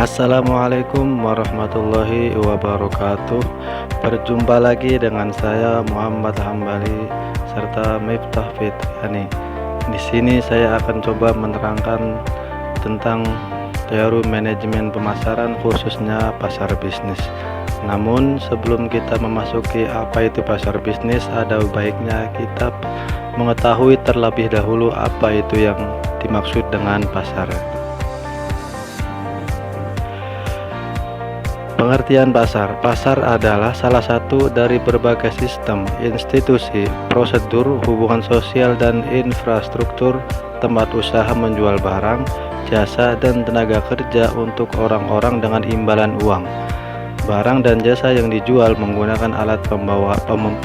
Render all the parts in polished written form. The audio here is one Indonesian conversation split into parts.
Assalamualaikum warahmatullahi wabarakatuh. Berjumpa lagi dengan saya Muhammad Hambali serta Miftah Fitriani. Di sini saya akan coba menerangkan tentang teori manajemen pemasaran, khususnya pasar bisnis. Namun sebelum kita memasuki apa itu pasar bisnis, ada baiknya kita mengetahui terlebih dahulu apa itu yang dimaksud dengan pasar. Pengertian pasar. Pasar adalah salah satu dari berbagai sistem, institusi, prosedur, hubungan sosial, dan infrastruktur tempat usaha menjual barang, jasa, dan tenaga kerja untuk orang-orang dengan imbalan uang. Barang dan jasa yang dijual menggunakan alat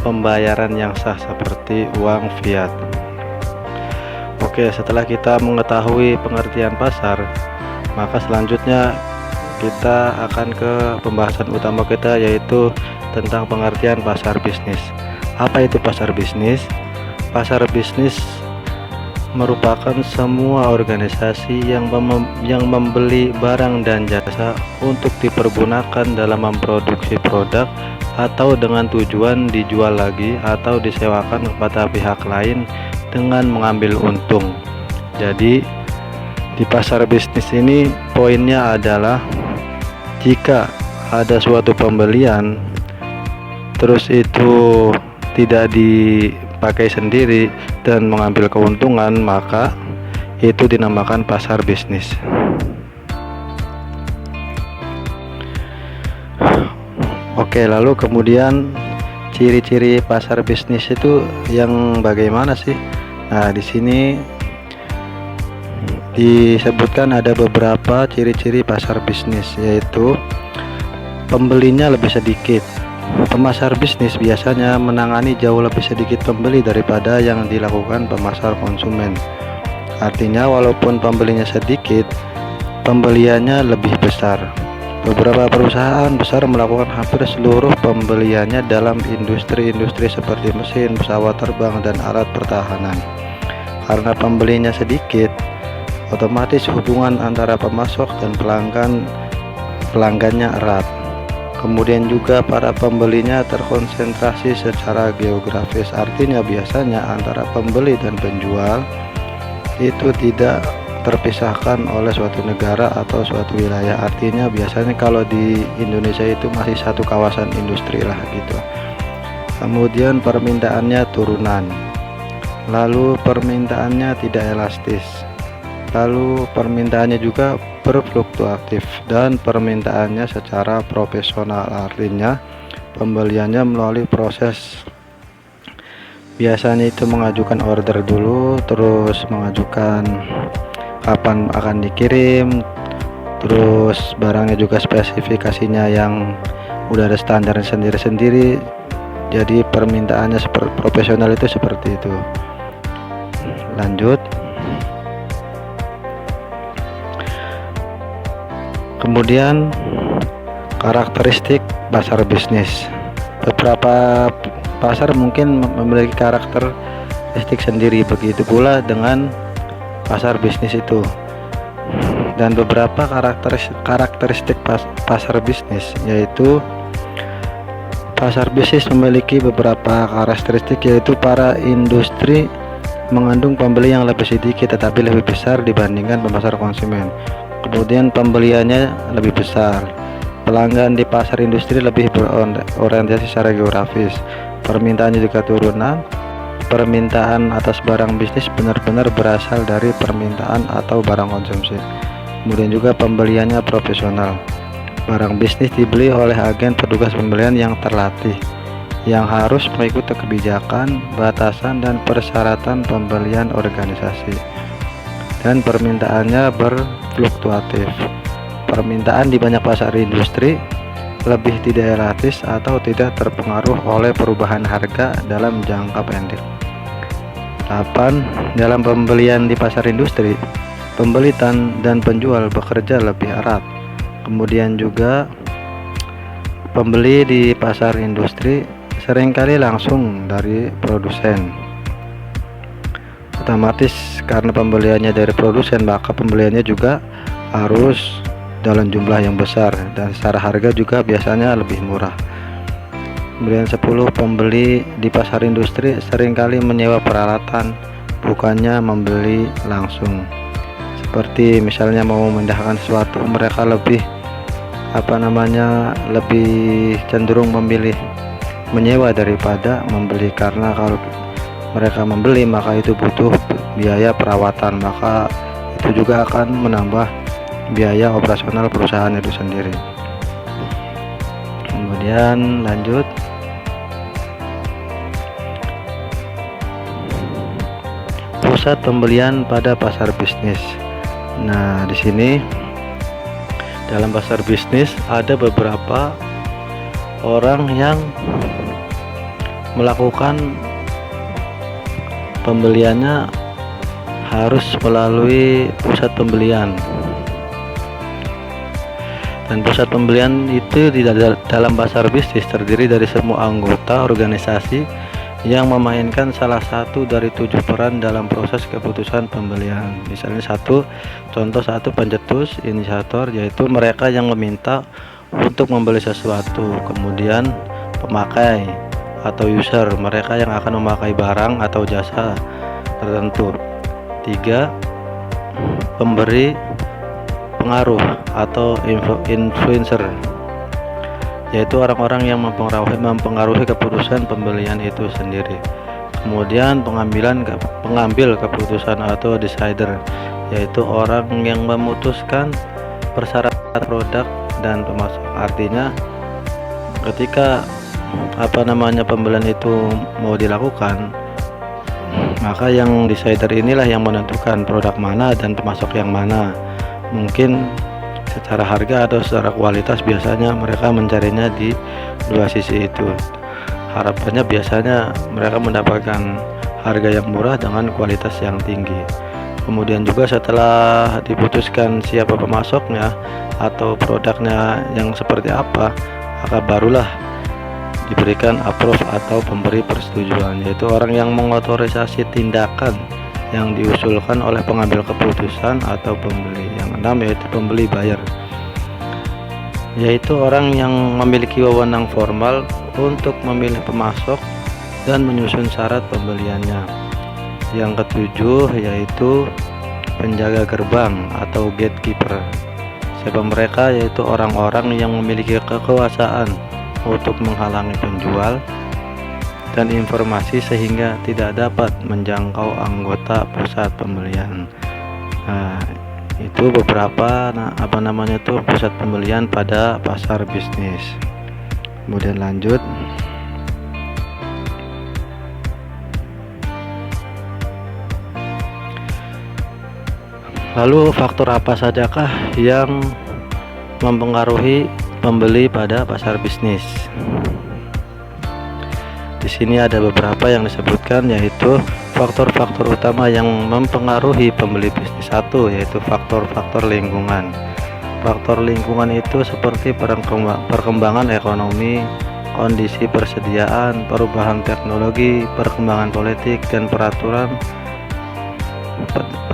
pembayaran yang sah seperti uang fiat. Oke, setelah kita mengetahui pengertian pasar, maka selanjutnya kita akan ke pembahasan utama kita, yaitu tentang pengertian pasar bisnis. Apa itu pasar bisnis? Pasar bisnis merupakan semua organisasi yang membeli barang dan jasa untuk dipergunakan dalam memproduksi produk atau dengan tujuan dijual lagi atau disewakan kepada pihak lain dengan mengambil untung. Jadi di pasar bisnis ini poinnya adalah jika ada suatu pembelian terus itu tidak dipakai sendiri dan mengambil keuntungan, maka itu dinamakan pasar bisnis. Oke, lalu kemudian ciri-ciri pasar bisnis itu yang bagaimana sih? Nah, di sini disebutkan ada beberapa ciri-ciri pasar bisnis, yaitu pembelinya lebih sedikit. Pemasar bisnis biasanya menangani jauh lebih sedikit pembeli daripada yang dilakukan pemasar konsumen. Artinya walaupun pembelinya sedikit, pembeliannya lebih besar. Beberapa perusahaan besar melakukan hampir seluruh pembeliannya dalam industri-industri seperti mesin, pesawat terbang, dan alat pertahanan. Karena pembelinya sedikit, otomatis hubungan antara pemasok dan pelanggannya erat. Kemudian juga para pembelinya terkonsentrasi secara geografis, artinya biasanya antara pembeli dan penjual itu tidak terpisahkan oleh suatu negara atau suatu wilayah. Artinya biasanya kalau di Indonesia itu masih satu kawasan industri lah gitu. Kemudian permintaannya turunan, lalu permintaannya tidak elastis, lalu permintaannya juga berfluktuatif, dan permintaannya secara profesional. Artinya pembeliannya melalui proses, biasanya itu mengajukan order dulu, terus mengajukan kapan akan dikirim, terus barangnya juga spesifikasinya yang udah ada standar sendiri-sendiri. Jadi permintaannya seperti profesional, itu seperti itu. Lanjut. Kemudian karakteristik pasar bisnis. Beberapa pasar mungkin memiliki karakteristik sendiri, begitu pula dengan pasar bisnis itu. Dan beberapa karakteristik pasar bisnis, yaitu pasar bisnis memiliki beberapa karakteristik, yaitu para industri mengandung pembeli yang lebih sedikit tetapi lebih besar dibandingkan pemasar konsumen. Kemudian pembeliannya lebih besar. Pelanggan di pasar industri lebih berorientasi secara geografis. Permintaannya juga turunan. Permintaan atas barang bisnis benar-benar berasal dari permintaan atau barang konsumsi. Kemudian juga pembeliannya profesional. Barang bisnis dibeli oleh agen petugas pembelian yang terlatih, yang harus mengikuti kebijakan, batasan, dan persyaratan pembelian organisasi. Dan permintaannya berfluktuatif. Permintaan di banyak pasar industri lebih tidak elastis atau tidak terpengaruh oleh perubahan harga dalam jangka pendek. 8. Dalam pembelian di pasar industri, pembeli dan penjual bekerja lebih erat. Kemudian juga pembeli di pasar industri seringkali langsung dari produsen. Otomatis karena pembeliannya dari produsen, maka pembeliannya juga harus dalam jumlah yang besar, dan secara harga juga biasanya lebih murah. Kemudian 10, pembeli di pasar industri seringkali menyewa peralatan, bukannya membeli langsung. Seperti misalnya mau memindahkan sesuatu, mereka lebih lebih cenderung memilih menyewa daripada membeli, karena kalau mereka membeli maka itu butuh biaya perawatan, maka itu juga akan menambah biaya operasional perusahaan itu sendiri. Kemudian lanjut, pusat pembelian pada pasar bisnis. Nah, di sini dalam pasar bisnis ada beberapa orang yang melakukan pembeliannya harus melalui pusat pembelian, dan pusat pembelian itu di dalam pasar bisnis terdiri dari semua anggota organisasi yang memainkan salah satu dari 7 peran dalam proses keputusan pembelian. Misalnya contoh satu, pencetus, inisiator, yaitu mereka yang meminta untuk membeli sesuatu. Kemudian pemakai atau user, mereka yang akan memakai barang atau jasa tertentu. 3, pemberi pengaruh atau influencer, yaitu orang-orang yang mempengaruhi keputusan pembelian itu sendiri. Kemudian pengambil keputusan atau decider, yaitu orang yang memutuskan persyaratan produk dan pemasok. Artinya ketika pembelian itu mau dilakukan, maka yang decider inilah yang menentukan produk mana dan pemasok yang mana. Mungkin secara harga atau secara kualitas biasanya mereka mencarinya di dua sisi itu. Harapannya biasanya mereka mendapatkan harga yang murah dengan kualitas yang tinggi. Kemudian juga setelah diputuskan siapa pemasoknya atau produknya yang seperti apa, maka barulah diberikan approve atau pemberi persetujuan, yaitu orang yang mengotorisasi tindakan yang diusulkan oleh pengambil keputusan atau pembeli. Yang 6 yaitu pembeli buyer, yaitu orang yang memiliki wewenang formal untuk memilih pemasok dan menyusun syarat pembeliannya. Yang ketujuh yaitu penjaga gerbang atau gatekeeper. Siapa mereka? Yaitu orang-orang yang memiliki kekuasaan untuk menghalangi penjual dan informasi sehingga tidak dapat menjangkau anggota pusat pembelian. Nah, itu beberapa pusat pembelian pada pasar bisnis. Kemudian lanjut, lalu faktor apa sajakah yang mempengaruhi pembeli pada pasar bisnis? Di sini ada beberapa yang disebutkan, yaitu faktor-faktor utama yang mempengaruhi pembeli bisnis. 1 yaitu faktor-faktor lingkungan. Faktor lingkungan itu seperti perkembangan ekonomi, kondisi persediaan, perubahan teknologi, perkembangan politik dan peraturan,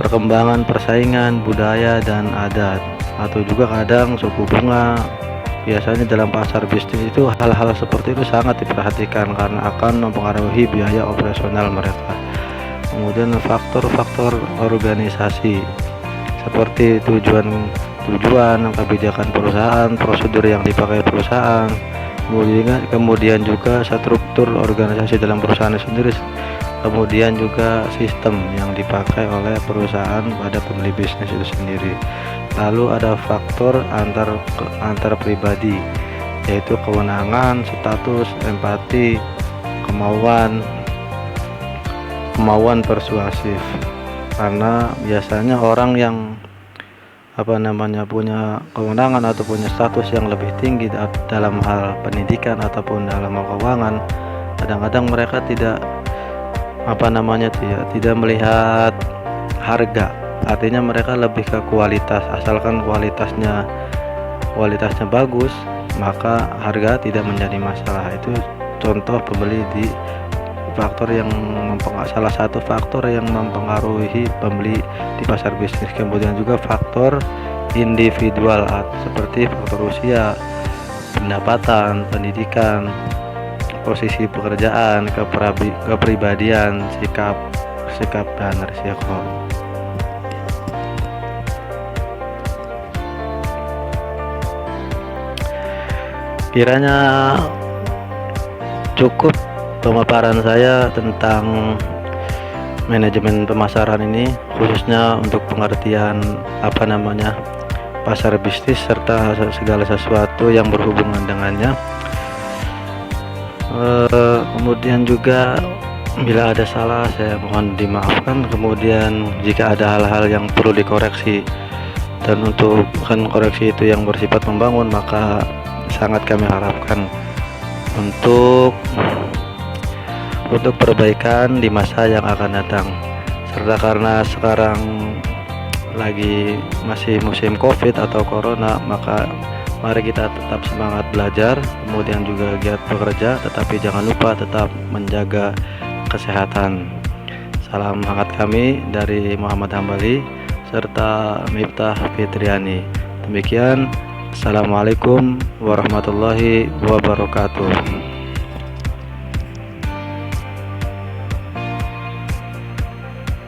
perkembangan persaingan, budaya dan adat, atau juga kadang suku bunga. Biasanya dalam pasar bisnis itu hal-hal seperti itu sangat diperhatikan karena akan mempengaruhi biaya operasional mereka. Kemudian faktor-faktor organisasi seperti tujuan, kebijakan perusahaan, prosedur yang dipakai perusahaan, kemudian juga struktur organisasi dalam perusahaan sendiri, kemudian juga sistem yang dipakai oleh perusahaan pada pembeli bisnis itu sendiri. Lalu ada faktor antar pribadi, yaitu kewenangan, status, empati, kemauan persuasif. Karena biasanya orang yang punya kewenangan atau punya status yang lebih tinggi dalam hal pendidikan ataupun dalam hal keuangan, kadang-kadang mereka tidak tidak melihat harga. Artinya mereka lebih ke kualitas, asalkan kualitasnya bagus, maka harga tidak menjadi masalah. Itu contoh pembeli di salah satu faktor yang mempengaruhi pembeli di pasar bisnis. Kemudian juga faktor individual seperti faktor usia, pendapatan, pendidikan, posisi pekerjaan, kepribadian, sikap dan risiko. Kiranya cukup pemaparan saya tentang manajemen pemasaran ini, khususnya untuk pengertian pasar bisnis serta segala sesuatu yang berhubungan dengannya. Kemudian juga bila ada salah saya mohon dimaafkan. Kemudian jika ada hal-hal yang perlu dikoreksi, dan untuk koreksi itu yang bersifat membangun, maka sangat kami harapkan untuk perbaikan di masa yang akan datang. Serta karena sekarang lagi masih musim COVID atau corona, maka mari kita tetap semangat belajar, kemudian juga giat bekerja, tetapi jangan lupa tetap menjaga kesehatan. Salam hangat kami dari Muhammad Hambali serta Miftah Fitriani. Demikian, Assalamualaikum warahmatullahi wabarakatuh.